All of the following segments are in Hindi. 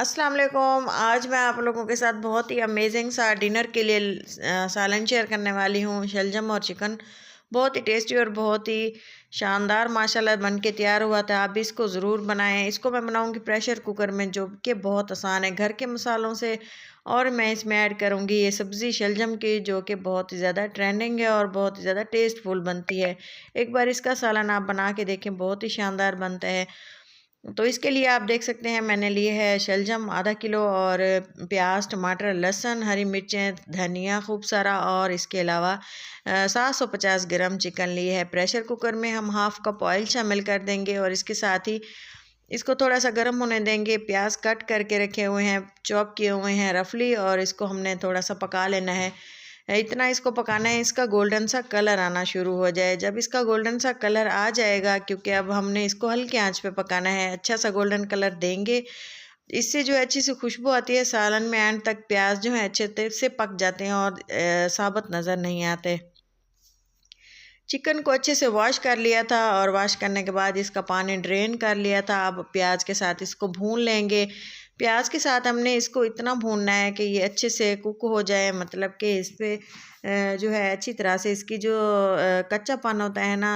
अस्सलाम वालेकुम। आज मैं आप लोगों के साथ बहुत ही अमेजिंग सा डिनर के लिए सालन शेयर करने वाली हूँ। शलजम और चिकन बहुत ही टेस्टी और बहुत ही शानदार माशाल्लाह बन के तैयार हुआ था। आप भी इसको ज़रूर बनाएं। इसको मैं बनाऊंगी प्रेशर कुकर में, जो कि बहुत आसान है, घर के मसालों से। और मैं इसमें ऐड करूंगी ये सब्ज़ी शलजम की, जो कि बहुत ही ज़्यादा ट्रेंडिंग है और बहुत ही ज़्यादा टेस्टफुल बनती है। एक बार इसका सालन आप बना के देखें, बहुत ही शानदार बनता है। तो इसके लिए आप देख सकते हैं मैंने लिए है शलजम आधा किलो, और प्याज, टमाटर, लहसुन, हरी मिर्चें, धनिया खूब सारा, और इसके अलावा 750 ग्राम चिकन लिए है। प्रेशर कुकर में हम हाफ कप ऑयल शामिल कर देंगे और इसके साथ ही इसको थोड़ा सा गर्म होने देंगे। प्याज कट करके रखे हुए हैं, चॉप किए हुए हैं रफली, और इसको हमने थोड़ा सा पका लेना है। इतना इसको पकाना है इसका गोल्डन सा कलर आना शुरू हो जाए। जब इसका गोल्डन सा कलर आ जाएगा, क्योंकि अब हमने इसको हल्की आंच पे पकाना है, अच्छा सा गोल्डन कलर देंगे। इससे जो है अच्छी सी खुशबू आती है सालन में। एंड तक प्याज जो है अच्छे से पक जाते हैं और साबुत नज़र नहीं आते। चिकन को अच्छे से वॉश कर लिया था, और वॉश करने के बाद इसका पानी ड्रेन कर लिया था। अब प्याज के साथ इसको भून लेंगे। प्याज के साथ हमने इसको इतना भूनना है कि ये अच्छे से कुक हो जाए, मतलब कि इस पर जो है अच्छी तरह से इसकी जो कच्चापन होता है ना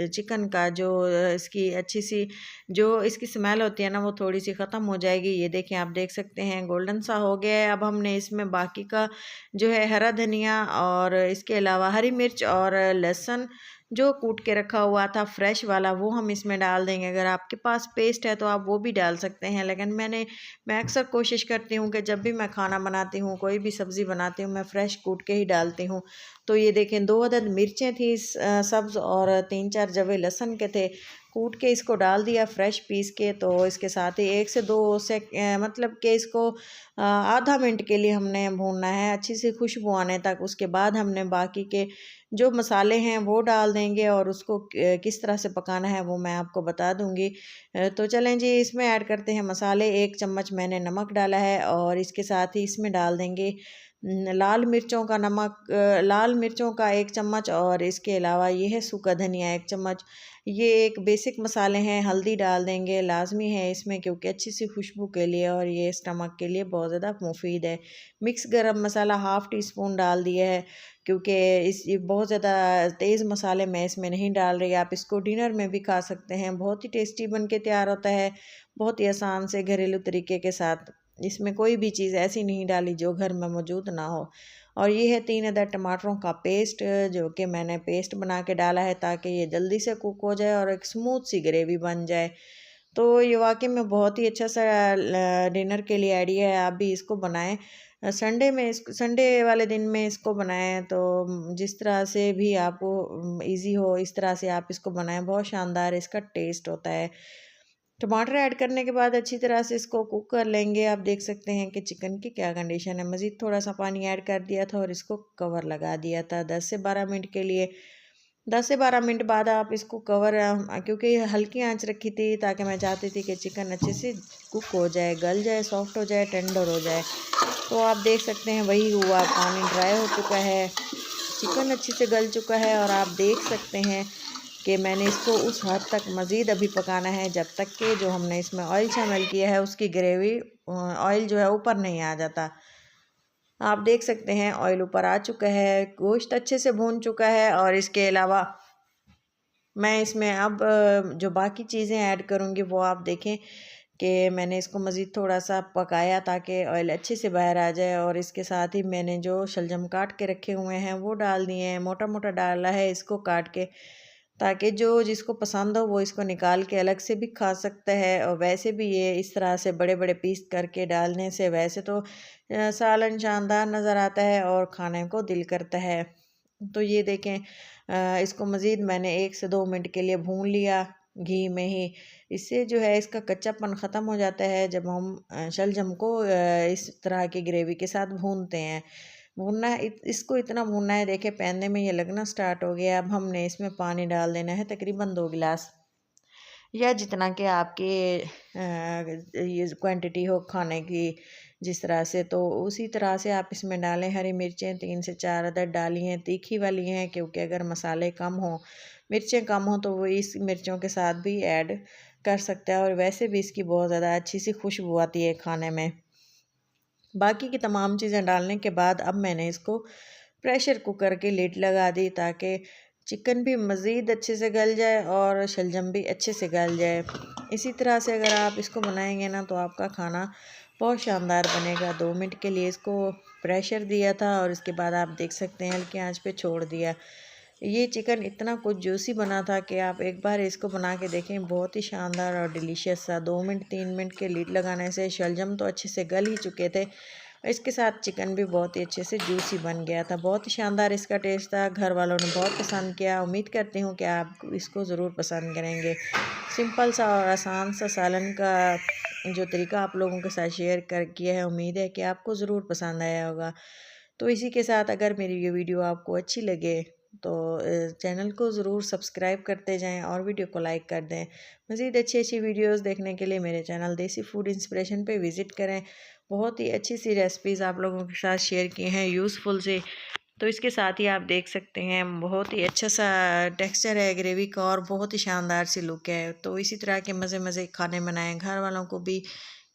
चिकन का, जो इसकी अच्छी सी जो इसकी स्मेल होती है ना, वो थोड़ी सी ख़त्म हो जाएगी। ये देखें, आप देख सकते हैं गोल्डन सा हो गया है। अब हमने इसमें बाकी का जो है हरा धनिया, और इसके अलावा हरी मिर्च और लहसुन जो कूट के रखा हुआ था फ्रेश वाला, वो हम इसमें डाल देंगे। अगर आपके पास पेस्ट है तो आप वो भी डाल सकते हैं, लेकिन मैं अक्सर कोशिश करती हूँ कि जब भी मैं खाना बनाती हूँ, कोई भी सब्ज़ी बनाती हूँ, मैं फ़्रेश कूट के ही डालती हूँ। तो ये देखें, 2 अदद मिर्चें थी सब्ज़, और 3-4 जवे लहसुन के थे, कूट के इसको डाल दिया फ्रेश पीस के। तो इसके साथ ही 1 से 2 से मतलब कि इसको आधा मिनट के लिए हमने भूनना है, अच्छी सी खुशबू आने तक। उसके बाद हमने बाकी के जो मसाले हैं वो डाल देंगे, और उसको किस तरह से पकाना है वो मैं आपको बता दूंगी। तो चलें जी, इसमें ऐड करते हैं मसाले। 1 चम्मच मैंने नमक डाला है, और इसके साथ ही इसमें डाल देंगे लाल मिर्चों का नमक, लाल मिर्चों का 1 चम्मच, और इसके अलावा ये है सूखा धनिया 1 चम्मच। ये एक बेसिक मसाले हैं। हल्दी डाल देंगे, लाजमी है इसमें, क्योंकि अच्छी सी खुशबू के लिए, और ये स्टमक के लिए बहुत ज़्यादा मुफीद है। मिक्स गरम मसाला हाफ़ टी स्पून डाल दिया है, क्योंकि इस ये बहुत ज़्यादा तेज़ मसाले मैं इसमें नहीं डाल रही। आप इसको डिनर में भी खा सकते हैं, बहुत ही टेस्टी बन के तैयार होता है, बहुत ही आसान से घरेलू तरीके के साथ। इसमें कोई भी चीज़ ऐसी नहीं डाली जो घर में मौजूद ना हो। और ये है 3 अदद टमाटरों का पेस्ट, जो कि मैंने पेस्ट बना के डाला है, ताकि ये जल्दी से कुक हो जाए और एक स्मूथ सी ग्रेवी बन जाए। तो ये वाकई में बहुत ही अच्छा सा डिनर के लिए आइडिया है। आप भी इसको बनाएं। संडे वाले दिन में इसको बनाएं, तो जिस तरह से भी आपको इजी हो, इस तरह से आप इसको बनाएं। बहुत शानदार इसका टेस्ट होता है। टमाटर ऐड करने के बाद अच्छी तरह से इसको कुक कर लेंगे। आप देख सकते हैं कि चिकन की क्या कंडीशन है। मज़ीद थोड़ा सा पानी ऐड कर दिया था, और इसको कवर लगा दिया था 10 से 12 मिनट के लिए। 10 से 12 मिनट बाद आप इसको कवर, क्योंकि हल्की आंच रखी थी, ताकि मैं चाहती थी कि चिकन अच्छे से कुक हो जाए, गल जाए, सॉफ्ट हो जाए, टेंडर हो जाए। तो आप देख सकते हैं वही हुआ, पानी ड्राई हो चुका है, चिकन अच्छे से गल चुका है, और आप देख सकते हैं कि मैंने इसको उस हद तक मज़ीद अभी पकाना है जब तक कि जो हमने इसमें ऑयल शामिल किया है उसकी ग्रेवी, ऑयल जो है ऊपर नहीं आ जाता। आप देख सकते हैं ऑयल ऊपर आ चुका है, गोश्त अच्छे से भून चुका है। और इसके अलावा मैं इसमें अब जो बाकी चीज़ें ऐड करूँगी वो आप देखें कि मैंने इसको मज़ीद थोड़ा सा पकाया, ताकि ऑयल अच्छे से बाहर आ जाए। और इसके साथ ही मैंने जो शलजम काट के रखे हुए हैं वो डाल दिए हैं, मोटा मोटा डाला है इसको काट के, ताकि जो जिसको पसंद हो वो इसको निकाल के अलग से भी खा सकता है। और वैसे भी ये इस तरह से बड़े बड़े पीस करके डालने से वैसे तो सालन शानदार नज़र आता है और खाने को दिल करता है। तो ये देखें, इसको मज़ीद मैंने 1 से 2 मिनट के लिए भून लिया घी में ही। इससे जो है इसका कच्चापन ख़त्म हो जाता है जब हम शलजम को इस तरह की ग्रेवी के साथ भूनते हैं। भूनना है, इसको इतना भूनना है, देखिए पैने में ये लगना स्टार्ट हो गया। अब हमने इसमें पानी डाल देना है, तकरीबन 2 गिलास, या जितना कि आपके ये क्वांटिटी हो खाने की, जिस तरह से, तो उसी तरह से आप इसमें डालें। हरी मिर्चें 3 से 4 अदद डाली हैं, तीखी वाली हैं, क्योंकि अगर मसाले कम हों, मिर्चें कम हों, तो वो इस मिर्चों के साथ भी ऐड कर सकता है और वैसे भी इसकी बहुत ज़्यादा अच्छी सी खुशबू आती है खाने में। बाकी की तमाम चीज़ें डालने के बाद अब मैंने इसको प्रेशर कुकर की लिड लगा दी ताकि चिकन भी मज़ीद अच्छे से गल जाए और शलजम भी अच्छे से गल जाए। इसी तरह से अगर आप इसको बनाएंगे ना तो आपका खाना बहुत शानदार बनेगा। 2 मिनट के लिए इसको प्रेशर दिया था और इसके बाद आप देख सकते हैं हल्की आंच पे छोड़ दिया। ये चिकन इतना कुछ जूसी बना था कि आप एक बार इसको बना के देखें, बहुत ही शानदार और डिलीशियस सा। 2 मिनट 3 मिनट के लीड लगाने से शलजम तो अच्छे से गल ही चुके थे, इसके साथ चिकन भी बहुत ही अच्छे से जूसी बन गया था। बहुत ही शानदार इसका टेस्ट था, घर वालों ने बहुत पसंद किया। उम्मीद करती हूँ कि आप इसको ज़रूर पसंद करेंगे। सिंपल सा और आसान सा सालन का जो तरीका आप लोगों के साथ शेयर कर किया है, उम्मीद है कि आपको ज़रूर पसंद आया होगा। तो इसी के साथ अगर मेरी ये वीडियो आपको अच्छी लगे तो चैनल को ज़रूर सब्सक्राइब करते जाएं और वीडियो को लाइक कर दें। मज़ीद अच्छी अच्छी वीडियोस देखने के लिए मेरे चैनल देसी फूड इंस्पिरेशन पे विज़िट करें। बहुत ही अच्छी सी रेसिपीज़ आप लोगों के साथ शेयर की हैं यूज़फुल से। तो इसके साथ ही आप देख सकते हैं बहुत ही अच्छा सा टेक्सचर है ग्रेवी का और बहुत ही शानदार सी लुक है। तो इसी तरह के मज़े मज़े खाने बनाएं, घर वालों को भी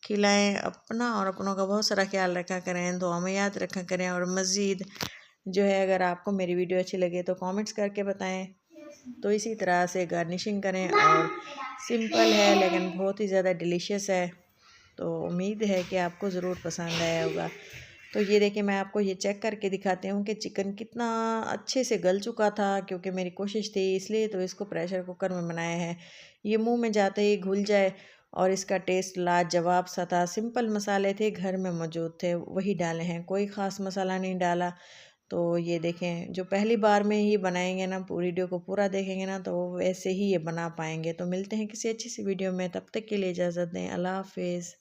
खिलाएं, अपना और अपनों का बहुत सारा ख्याल रखा करें, दुआ में याद रखा करें। और मज़ीद जो है अगर आपको मेरी वीडियो अच्छी लगे तो कमेंट्स करके बताएं। तो इसी तरह से गार्निशिंग करें और सिंपल है लेकिन बहुत ही ज़्यादा डिलीशियस है। तो उम्मीद है कि आपको ज़रूर पसंद आया होगा। तो ये देखिए मैं आपको ये चेक करके दिखाती हूँ कि चिकन कितना अच्छे से गल चुका था, क्योंकि मेरी कोशिश थी इसलिए तो इसको प्रेशर कुकर में बनाया है। ये मुंह में जाते ही घुल जाए और इसका टेस्ट लाजवाब सा था। सिंपल मसाले थे घर में मौजूद थे वही डाले हैं, कोई ख़ास मसाला नहीं डाला। तो ये देखें जो पहली बार में ही बनाएंगे ना, पूरी वीडियो को पूरा देखेंगे ना तो वैसे ही ये बना पाएंगे। तो मिलते हैं किसी अच्छी सी वीडियो में, तब तक के लिए इजाज़त दें। अल्लाह हाफिज़।